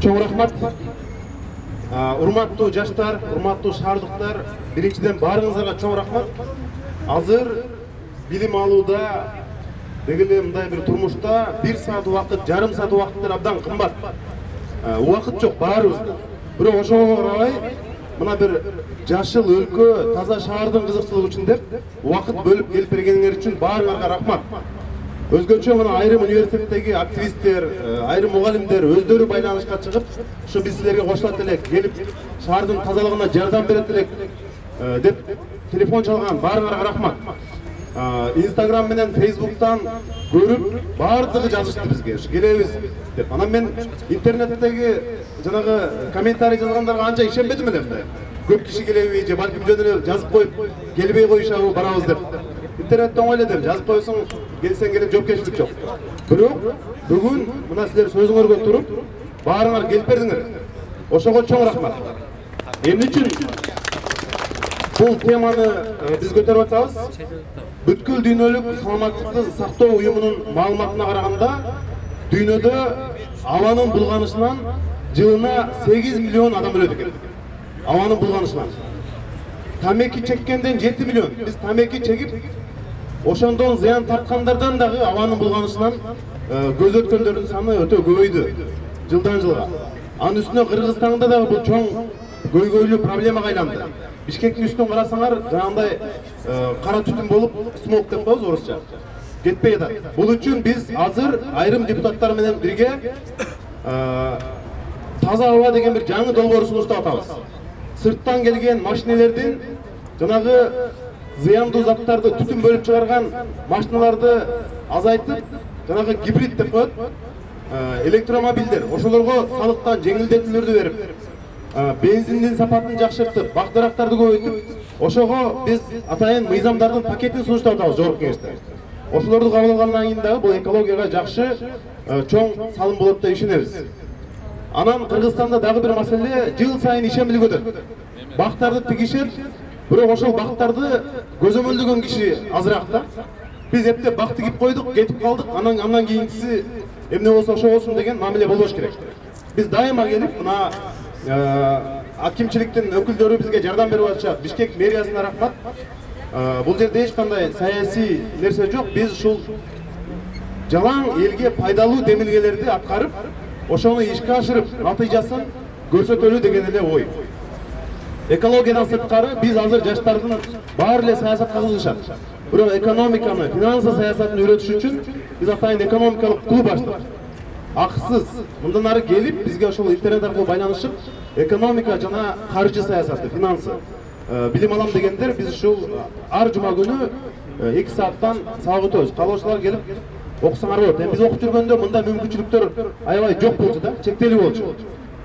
Чоң рахмат. Урматтуу жаштар, урматтуу шаардыктар, биринчиден баарыңыздарга чоң рахмат. Азыр билим алууда дегеле мындай бир турмушта 1 саат убакыт, жарым саат убакыттар абдан кымбат. Убакыт жок баарыбызда. Бирок ошого карабай мына бир жашыл өлкө, таза шаардын кызыкчылыгы үчүн деп убакыт бөлүп келип бергениңер үчүн баарыңарга рахмат. Өзгөчө мына айрым университеттеги активисттер, айрым мугалимдер өздөрү байланышка чыгып, ушу биз силерге кошулат элек, келип шаардын тазалыгына жардам берет элек деп телефон чалган баарыңарга рахмат. Instagram менен Facebooktан көрүп, баардыгы жазышты бизге, келебиз деп. Анан мен интернеттеги жанагы комментарий жазгандарга анча ишенбедим эле мындай. Көп киши келеби же балким жөн эле жазып коюп, келбей коюшабы барабыз деп. Интернеттен ойлодум, жазып койсоң, келсең келип жоопкерчилик жок. Бирок бүгүн мына силер сөзүңөргө туруп, баарыңар келип бердиңер. Ошого чоң рахмат. Эмне үчүн бул теманы биз көтөрүп атабыз? Бүткүл дүйнөлүк саламаттыкты сактоо уюмунун маалыматына караганда, дүйнөдө абанын булганышынан жылына 8 миллион адам өлөт экен. Абанын булганышынан. Тамеки чеккенден 7 миллион. Биз тамеки чегип, ошондон зыян тарткандардан дагы абанын булганышынан көз өткөндөрдүн саны өтө көбөйдү жылдан жылга. Анын үстүнө Кыргызстанда дагы бул чоң көйгөйлүү проблемага айланды. Бишкектин үстүн карасаңар, жанагындай кара түтүн болуп, смог деп коебуз орусча. Кетпей атат. Бул үчүн биз азыр айрым депутаттар менен бирге таза аба деген бир жаңы долбоор сунуштап атабыз. Сырттан келген машинелердин жанагы зыяндуу заттарды түтүн бөлүп чыгарган машиналарды азайтып, жанагы гибрид деп коет, электромобилдер, ошолорго салыктан жеңилдетүүлөрдү берип, бензиндин сапатын жакшыртып, бак-дарактарды көбөйтүп, ошого биз атайын мыйзамдардын пакетин сунуштап атабыз жогорку кеңеште. Ошолорду кабыл алгандан кийин дагы бул экологияга жакшы чоң салым болот деп ишенебиз. Анан Кыргызстанда дагы бир маселе жыл сайын ишембил көтөрөт. Бактарды тигишет, бирок ошол бактарды көзөмөлдөгөн киши азыраак да. Биз эптеп бак тигип койдук, кетип калдык, андан кийинкиси эмне болсо ошо болсун деген мамиле болбош керек. Биз дайыма келип, мына акимчиликтин өкүлдөрү бизге жардам берип атышат. Бишкек мэриясына рахмат. Бул жерде эч кандай саясий нерсе жок. Биз ушул жалаң элге пайдалуу демилгелерди аткарып, ошону ишке ашырып, натыйжасын көрсөтөлүү деген эле ой. Экологиядан сырткары биз азыр жаштардын баары эле саясатка кызыгышат. Бирок экономиканы, финансы саясатын үйрөтүш үчүн биз атайын экономикалык клуб ачтык. Акысыз мындан ары келип бизге ошол интернет аркылуу байланышып, экономика жана каржы саясаты, финансы билим алам дегендер биз ушул ар жума күнү 2 сааттан сабак өтөбүз. Каалоочулар келип окусаңар болот. Биз окуп жүргөндө мындай мүмкүнчүлүктөр аябай жок болчу да, чектелүү болчу.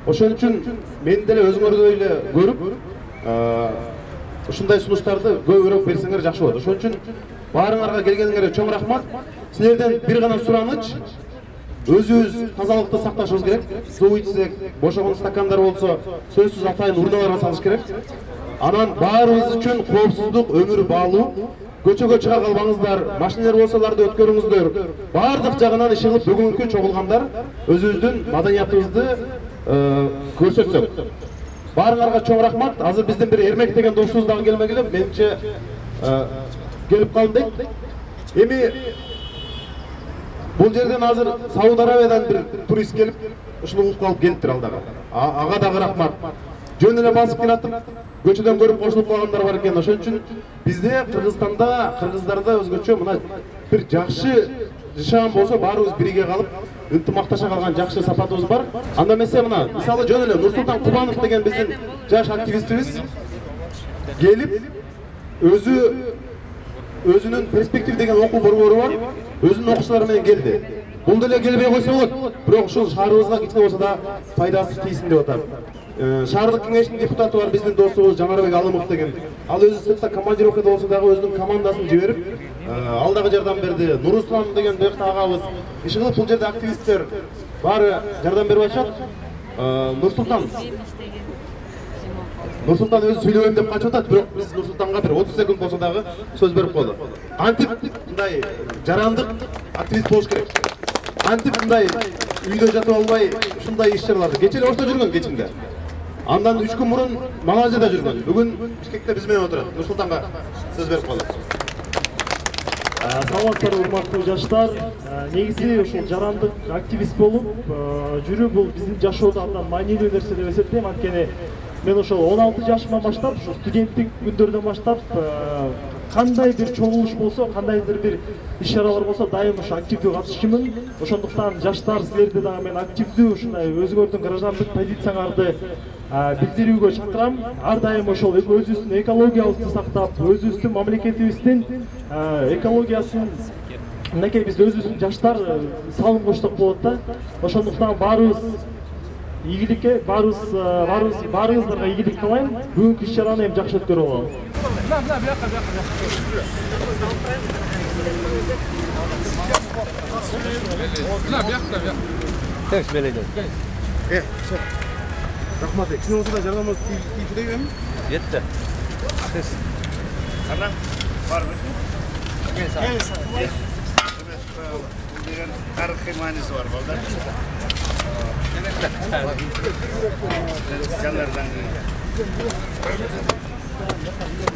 Ошон үчүн мен деле өзүңөрдөй эле көрүп, ушундай сунуштарды көбүрөөк берсеңер жакшы болот. Ошон үчүн баарыңарга келгениңерге чоң рахмат. Силерден бир гана сураныч, өзүбүз тазалыкты сакташыбыз керек. Суу ичсек, бошогон стакандар болсо, сөзсүз атайын урналарга салыш керек. Анан баарыбыз үчүн коопсуздук, өмүр баалуу. Көчөгө чыга калбаңыздар, машиналар болсо аларды өткөрүңүздөр. Бардык жагынан иш кылып бүгүнкү чогулгандар өзүбүздүн маданиятыбызды көрсөтсөк. Баарыңарга чоң рахмат. Азыр биздин бир Эрмек деген досубуз дагы келмегиле, менимче келип калды дейт. Эми бул жерден азыр Сауд Арабиядан бир турист келип, ушуну угуп калып келиптир ал дагы. Ага дагы рахмат. Жөн эле басып келатып, көчөдөн көрүп кошулуп калгандар бар экен. Ошон үчүн бизде Кыргызстанда, кыргыздарда өзгөчө мына бир жакшы жашаган болсо, баарыбыз бирге калып, ынтымакташа калган жакшы сапатыбыз бар. Анда эмесе мына, мисалы жөн эле Нурсултан Кубанов деген биздин жаш активистибиз келип, өзүнүн перспектив деген окуу борбору бар, өзүнүн окуучулары менен келди. Бул деле келбей койсо болот, бирок ушул шаарыбызга кичине болсо да пайдасы тийсин деп атат. Шаардык кеңештин депутаты бар биздин досубуз Жанарбек Алымов деген. Ал өзү сыртта командировкада болсо дагы өзүнүн командасын жиберип, ал дагы жардам берди. Нуруслан деген бекта агабыз, иш кылып бул жерде активисттер баары жардам берип атышат. Нурсултан өзү сүйлөбөйм деп качып атат, бирок биз Нурсултанга бир 30 секунд болсо дагы сөз берип койдук. Кантип мындай жарандык активист болуш керек. кантип мындай үйдө жатып албай ушундай иш-чараларды кечээ эле Ошто жүргөн кечинде. Андан 3 күн мурун Малайзияда жүргөн. Бүгүн Бишкекте биз менен отурат. Нурсултанга сөз берип коелу. Саламатсыздар, урматтуу жаштар. Негизи ушул жарандык активист болуп жүрүү бул биздин жашоодо абдан маанилүү нерсе деп эсептейм. Анткени мен ошол 16 жашыман баштап, ушу студенттик күндөрдөн баштап кандай бир чогулуш болсо, кандайдыр бир иш-чаралар болсо, дайым ушу активдүү катышчумун. Ошондуктан жаштар, силерди дагы мен активдүү ушундай өзүңөрдүн граждандык позицияңарды билдирүүгө чакырам. Ар дайым ошол өзүбүздүн экологиябызды сактап, өзүбүздүн мамлекетибиздин экологиясын мынакей биз өзүбүздүн жаштар салым коштук болот да. Ошондуктан баарыбыз ийгиликке, баарыңыздарга ийгилик кылайм. Бүгүнкү иш-чараны эми жакшы өткөрүп алалы. Рахмат, кичине болсо да жардам тийгизбейби? Жетти. Анан барбы? Кел. Деген тарыхый мааниси бар балдар. Жандардан.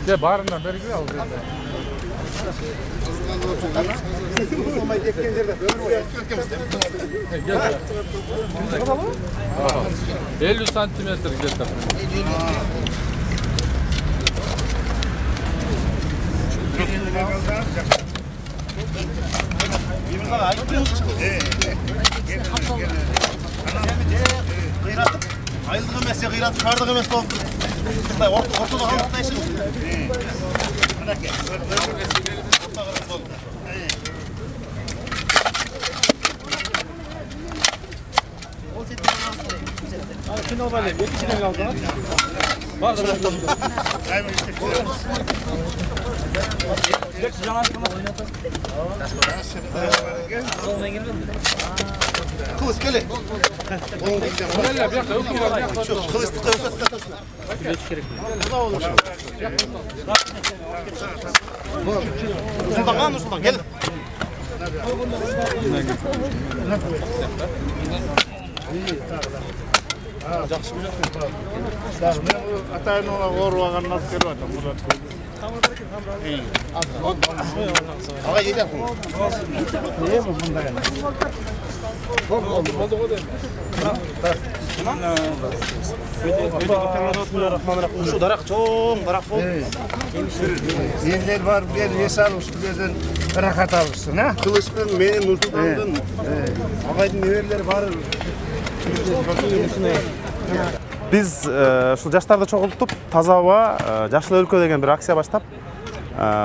Де барынан бергиле ал жерде. Сомай кеткен жерде өмүр 50 сантиметр где-то. Айылдық емес, қиратып, шардық емес болып тұр. Ортада қалықтайсың. Мінеке, ортаға болды. Кино бар, эки кишиден калды. Бар. Kılıç gele. Kılıç tıkıyorsa Nursultan gel. Жақсы білесің. Мен атайын оға оруаған алып келіп жатырмын. Аға жетесің. Не бұл бұндай? Болды ғой деймін. Şu darak çoğun darak oldu. Yerler var, bir yer almışsın, birden rahat almışsın, ha? Kılıçpен менин Нурсултандын агайдын неберелери бар. Biz ушул жаштарды чогултуп, таза аба, жашыл өлкө деген бир акция баштап,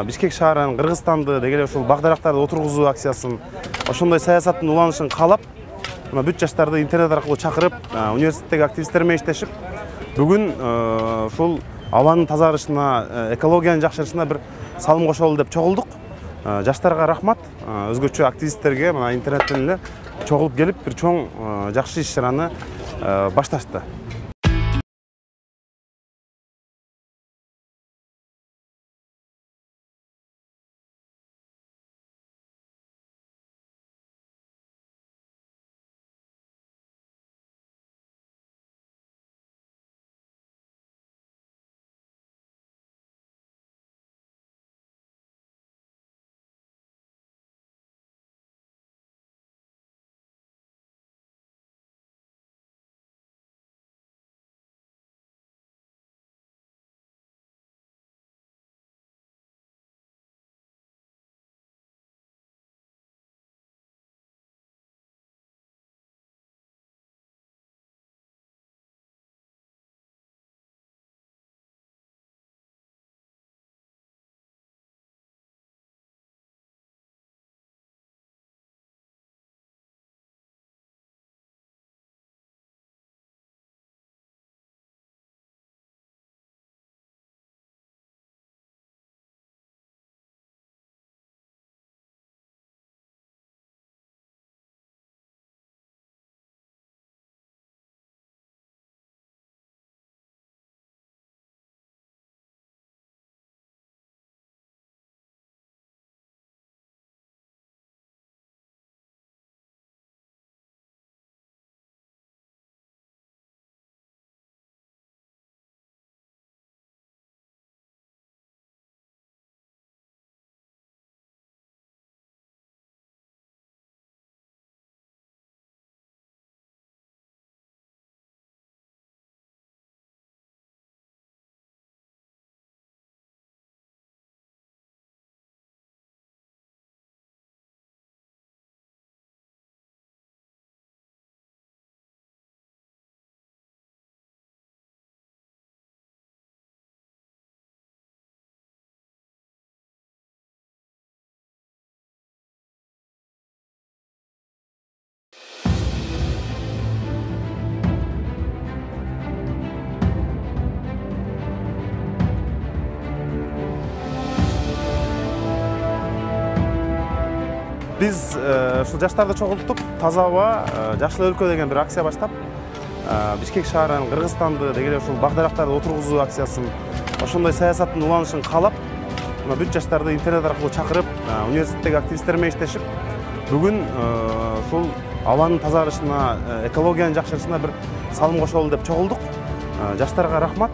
Бишкек шаарынын Кыргызстанды деги эле ушул багдырактарды отургузуу акциясын, ошондой саясаттын уланышын каалап, мына бүт жаштарды интернет аркылуу чакырып, университеттеги активистер менен иштешип, бүгүн ушул абанын тазарышына, экологиянын жакшырышына бир салым кошолу деп чогулдук. Жаштарга рахмат, өзгөчө активисттерге мына интернеттен эле чогулуп келип, бир чоң жакшы иш-чараны башташты. Биз ушул жаштарды чогултуп таза аба, жашыл өлкө деген бир акция баштап, Бишкек шаарынын Кыргызстанды деги эле ушул бак дарактарды отургузуу акциясын, ошондой саясаттын уланышын каалап, бүт жаштарды интернет аркылуу чакырып, университеттеги активисттер менен иштешип, бүгүн ушул абанын тазарышына, экологиянын жакшырышына бир салым кошолу деп чогулдук. Жаштарга рахмат.